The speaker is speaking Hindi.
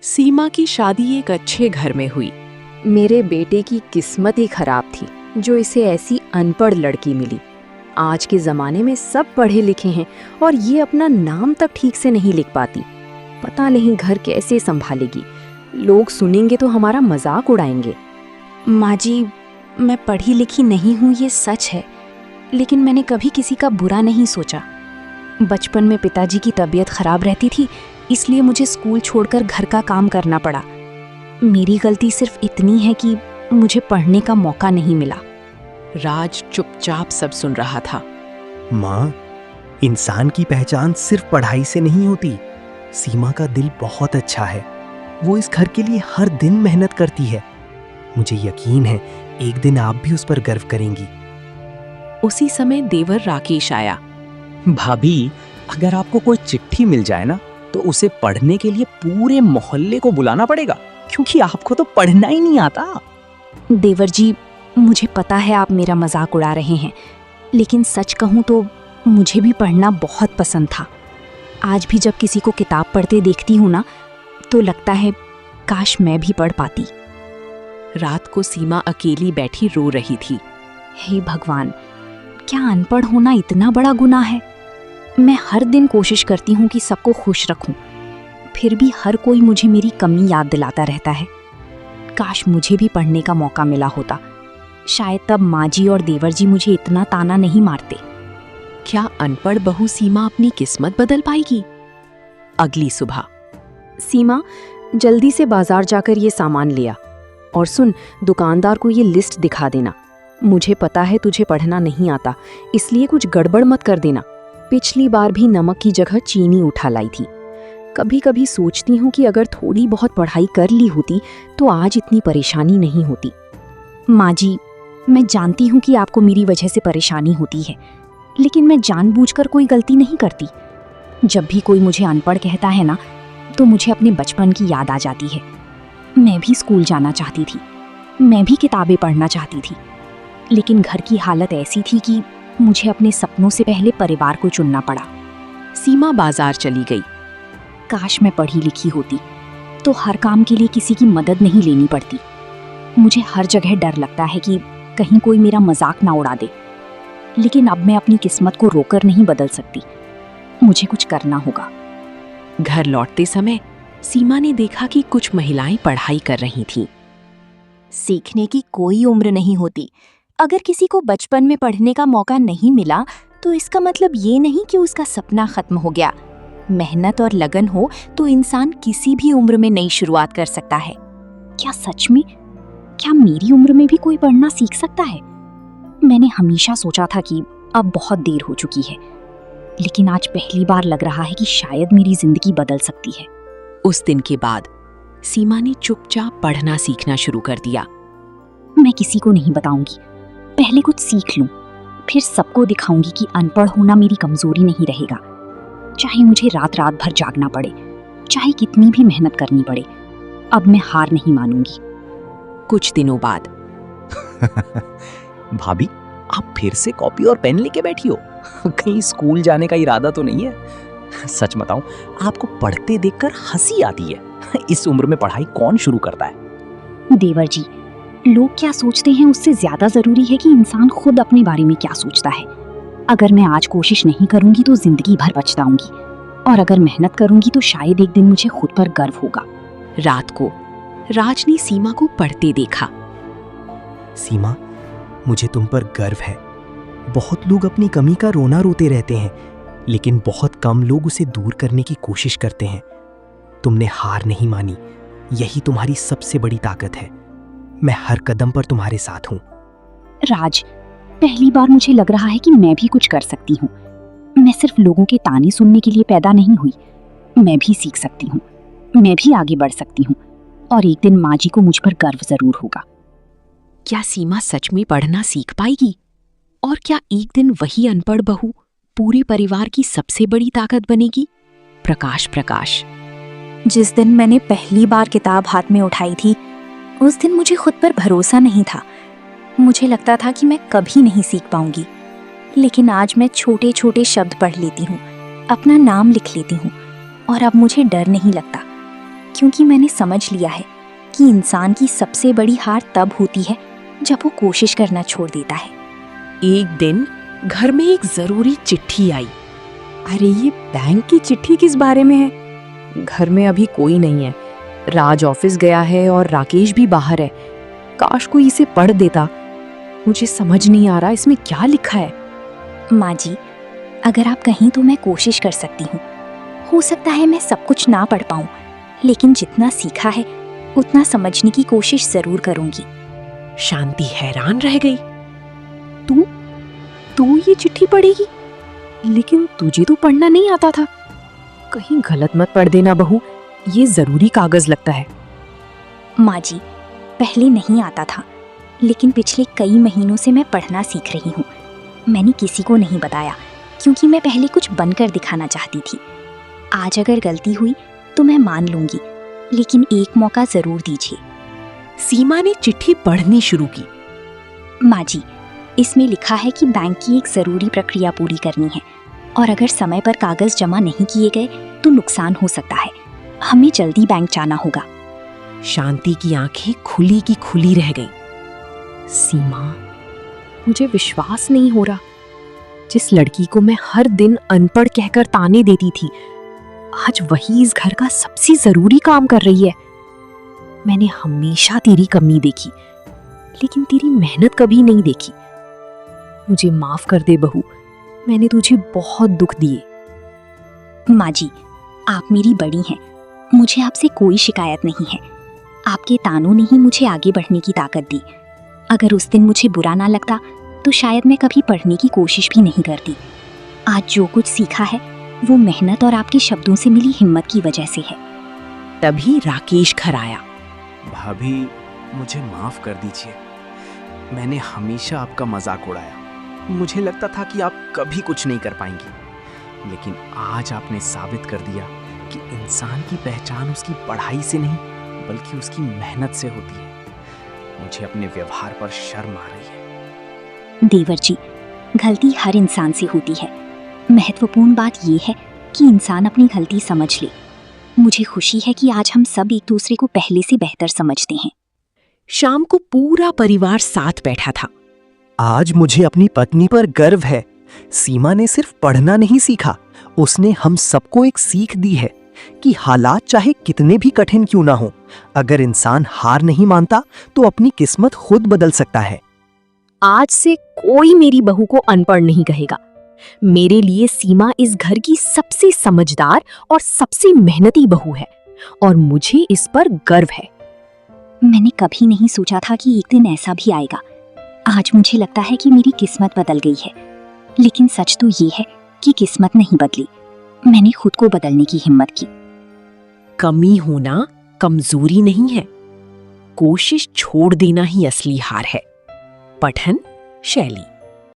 सीमा की शादी एक अच्छे घर में हुई। मेरे बेटे की किस्मत ही खराब थी जो इसे ऐसी अनपढ़ लड़की मिली। आज के ज़माने में सब पढ़े लिखे हैं और ये अपना नाम तक ठीक से नहीं लिख पाती। पता नहीं घर कैसे संभालेगी। लोग सुनेंगे तो हमारा मजाक उड़ाएंगे। माँ जी, मैं पढ़ी लिखी नहीं हूँ ये सच है, लेकिन मैंने कभी किसी का बुरा नहीं सोचा। बचपन में पिताजी की तबीयत खराब रहती थी, इसलिए मुझे स्कूल छोड़कर घर का काम करना पड़ा। मेरी गलती सिर्फ इतनी है कि मुझे पढ़ने का मौका नहीं मिला। राज चुपचाप सब सुन रहा था। माँ, इंसान की पहचान सिर्फ पढ़ाई से नहीं होती। सीमा का दिल बहुत अच्छा है। वो इस घर के लिए हर दिन मेहनत करती है। मुझे यकीन है एक दिन आप भी उस पर गर्व करेंगी। उसी समय देवर राकेश आया। भाभी, अगर आपको कोई चिट्ठी मिल जाए ना तो उसे पढ़ने के लिए पूरे मोहल्ले को बुलाना पड़ेगा, क्योंकि आपको तो पढ़ना ही नहीं आता। देवर जी, मुझे पता है आप मेरा मजाक उड़ा रहे हैं, लेकिन सच कहूँ तो मुझे भी पढ़ना बहुत पसंद था। आज भी जब किसी को किताब पढ़ते देखती हूँ ना, तो लगता है काश मैं भी पढ़ पाती। रात को सीमा अकेली बैठी रो रही थी। हे भगवान, क्या अनपढ़ होना इतना बड़ा गुनाह है? मैं हर दिन कोशिश करती हूँ कि सबको खुश रखूं, फिर भी हर कोई मुझे मेरी कमी याद दिलाता रहता है। काश मुझे भी पढ़ने का मौका मिला होता। शायद तब माँ जी और देवर जी मुझे इतना ताना नहीं मारते। क्या अनपढ़ बहू सीमा अपनी किस्मत बदल पाएगी? अगली सुबह। सीमा, जल्दी से बाजार जाकर ये सामान लिया और सुन, दुकानदार को ये लिस्ट दिखा देना। मुझे पता है तुझे पढ़ना नहीं आता, इसलिए कुछ गड़बड़ मत कर देना। पिछली बार भी नमक की जगह चीनी उठा लाई थी। कभी कभी सोचती हूँ कि अगर थोड़ी बहुत पढ़ाई कर ली होती तो आज इतनी परेशानी नहीं होती। माँ जी, मैं जानती हूँ कि आपको मेरी वजह से परेशानी होती है, लेकिन मैं जानबूझकर कोई गलती नहीं करती। जब भी कोई मुझे अनपढ़ कहता है ना, तो मुझे अपने बचपन की याद आ जाती है। मैं भी स्कूल जाना चाहती थी, मैं भी किताबें पढ़ना चाहती थी, लेकिन घर की हालत ऐसी थी कि मुझे अपने सपनों से पहले परिवार को चुनना पड़ा। सीमा बाजार चली गई। काश मैं पढ़ी लिखी होती तो हर काम के लिए किसी की मदद नहीं लेनी पड़ती। मुझे हर जगह डर लगता है कि कहीं कोई मेरा मजाक ना उड़ा दे, लेकिन अब मैं अपनी किस्मत को रोकर नहीं बदल सकती। मुझे कुछ करना होगा। घर लौटते समय सीमा ने देखा कि कुछ महिलाएं पढ़ाई कर रही थीं। सीखने की कोई उम्र नहीं होती। अगर किसी को बचपन में पढ़ने का मौका नहीं मिला तो इसका मतलब ये नहीं कि उसका सपना खत्म हो गया। मेहनत और लगन हो तो इंसान किसी भी उम्र में नई शुरुआत कर सकता है। क्या सच में? क्या मेरी उम्र में भी कोई पढ़ना सीख सकता है? मैंने हमेशा सोचा था कि अब बहुत देर हो चुकी है, लेकिन आज पहली बार लग रहा है कि शायद मेरी जिंदगी बदल सकती है। उस दिन के बाद सीमा ने चुपचाप पढ़ना सीखना शुरू कर दिया। मैं किसी को नहीं बताऊंगी, पहले कुछ सीख लूं, फिर सबको दिखाऊंगी कि अनपढ़ होना मेरी कमजोरी नहीं रहेगा। चाहे मुझे रात रात भर जागना पड़े, चाहे कितनी भी मेहनत करनी पड़े, अब मैं हार नहीं मानूंगी। कुछ दिनों बाद। भाभी, आप फिर से कॉपी और पेन लेके बैठी हो? कहीं स्कूल जाने का इरादा तो नहीं है? सच बताऊं, आपको पढ़ते देखकर हंसी आती है। इस उम्र में पढ़ाई कौन शुरू करता है? देवर जी, लोग क्या सोचते हैं उससे ज्यादा जरूरी है कि इंसान खुद अपने बारे में क्या सोचता है। अगर मैं आज कोशिश नहीं करूंगी तो जिंदगी भर पछताऊंगी, और अगर मेहनत करूंगी तो शायद एक दिन मुझे खुद पर गर्व होगा। रात को राज ने सीमा को पढ़ते देखा। सीमा, मुझे तुम पर गर्व है। बहुत लोग अपनी कमी का रोना रोते रहते हैं, लेकिन बहुत कम लोग उसे दूर करने की कोशिश करते हैं। तुमने हार नहीं मानी, यही तुम्हारी सबसे बड़ी ताकत है। मैं हर कदम पर तुम्हारे साथ हूँ। राज, पहली बार मुझे लग रहा है कि मैं भी कुछ कर सकती हूँ। मैं सिर्फ लोगों के ताने सुनने के लिए पैदा नहीं हुई। मैं भी सीख सकती हूँ, मैं भी आगे बढ़ सकती हूँ, और एक दिन माँ जी को मुझ पर गर्व जरूर होगा। क्या सीमा सच में पढ़ना सीख पाएगी? और क्या एक दिन वही अनपढ़ बहू पूरे परिवार की सबसे बड़ी ताकत बनेगी? प्रकाश। जिस दिन मैंने पहली बार किताब हाथ में उठाई थी, उस दिन मुझे खुद पर भरोसा नहीं था। मुझे लगता था कि मैं कभी नहीं सीख पाऊंगी, लेकिन आज मैं छोटे छोटे शब्द पढ़ लेती हूँ, अपना नाम लिख लेती हूँ, और अब मुझे डर नहीं लगता। क्योंकि मैंने समझ लिया है कि इंसान की सबसे बड़ी हार तब होती है जब वो कोशिश करना छोड़ देता है। एक दिन घर में एक जरूरी चिट्ठी आई। अरे ये बैंक की चिट्ठी किस बारे में है? घर में अभी कोई नहीं है। राज ऑफिस गया है और राकेश भी बाहर है। काश कोई इसे पढ़ देता। मुझे समझ नहीं आ रहा इसमें क्या लिखा है। माँ जी, अगर आप कहीं तो मैं कोशिश कर सकती हूँ। हो सकता है मैं सब कुछ ना पढ़ पाऊँ, लेकिन जितना सीखा है उतना समझने की कोशिश जरूर करूंगी। शांति हैरान रह गई। तू ये चिट्ठी पढ़ेगी? लेकिन तुझे तो पढ़ना नहीं आता था। कहीं गलत मत पढ़ देना बहू, ये जरूरी कागज लगता है। माँ जी, पहले नहीं आता था, लेकिन पिछले कई महीनों से मैं पढ़ना सीख रही हूँ। मैंने किसी को नहीं बताया क्योंकि मैं पहले कुछ बनकर दिखाना चाहती थी। आज अगर गलती हुई तो मैं मान लूंगी, लेकिन एक मौका जरूर दीजिए। सीमा ने चिट्ठी पढ़नी शुरू की। माँ जी, इसमें लिखा है कि बैंक की एक जरूरी प्रक्रिया पूरी करनी है और अगर समय पर कागज जमा नहीं किए गए तो नुकसान हो सकता है। हमें जल्दी बैंक जाना होगा। शांति की आंखें खुली की खुली रह गईं। सीमा, मुझे विश्वास नहीं हो रहा। जिस लड़की को मैं हर दिन अनपढ़ कहकर ताने देती थी, आज वही इस घर का सबसे जरूरी काम कर रही है। मैंने हमेशा तेरी कमी देखी, लेकिन तेरी मेहनत कभी नहीं देखी। मुझे माफ कर दे बहू, मैंने तुझे बहुत दुख दिए। माँ जी, आप मेरी बड़ी हैं, मुझे आपसे कोई शिकायत नहीं है। आपके तानों ने ही मुझे आगे बढ़ने की ताकत दी। अगर उस दिन मुझे बुरा ना लगता तो शायद मैं कभी पढ़ने की कोशिश भी नहीं करती। आज जो कुछ सीखा है वो मेहनत और आपके शब्दों से मिली हिम्मत की वजह से है। तभी राकेश घर आया। भाभी, मुझे माफ कर दीजिए। मैंने हमेशा आपका मजाक उड़ाया। मुझे लगता था कि आप कभी कुछ नहीं कर पाएंगी, लेकिन आज आपने साबित कर दिया कि इंसान की पहचान उसकी पढ़ाई से नहीं बल्कि उसकी मेहनत से होती है। मुझे अपने व्यवहार पर शर्म आ रही है। देवर जी, गलती हर इंसान से होती है। महत्वपूर्ण बात यह है कि इंसान अपनी गलती समझ ले। मुझे खुशी है कि आज हम सब एक दूसरे को पहले से बेहतर समझते हैं। शाम को पूरा परिवार साथ बैठा था। आज मुझे अपनी पत्नी पर गर्व है। सीमा ने सिर्फ पढ़ना नहीं सीखा, उसने हम सबको एक सीख दी है कि हालात चाहे कितने भी कठिन क्यों ना हो, अगर इंसान हार नहीं मानता तो अपनी किस्मत खुद बदल सकता है। आज से कोई मेरी बहू को अनपढ़ नहीं कहेगा। मेरे लिए सीमा इस घर की सबसे समझदार और सबसे मेहनती बहू है और मुझे इस पर गर्व है। मैंने कभी नहीं सोचा था कि एक दिन ऐसा भी आएगा। आज मुझे लगता है कि मेरी किस्मत बदल गई है, लेकिन सच तो ये है कि किस्मत नहीं बदली, मैंने खुद को बदलने की हिम्मत की। कमी होना कमजोरी नहीं है, कोशिश छोड़ देना ही असली हार है। पठन शैली।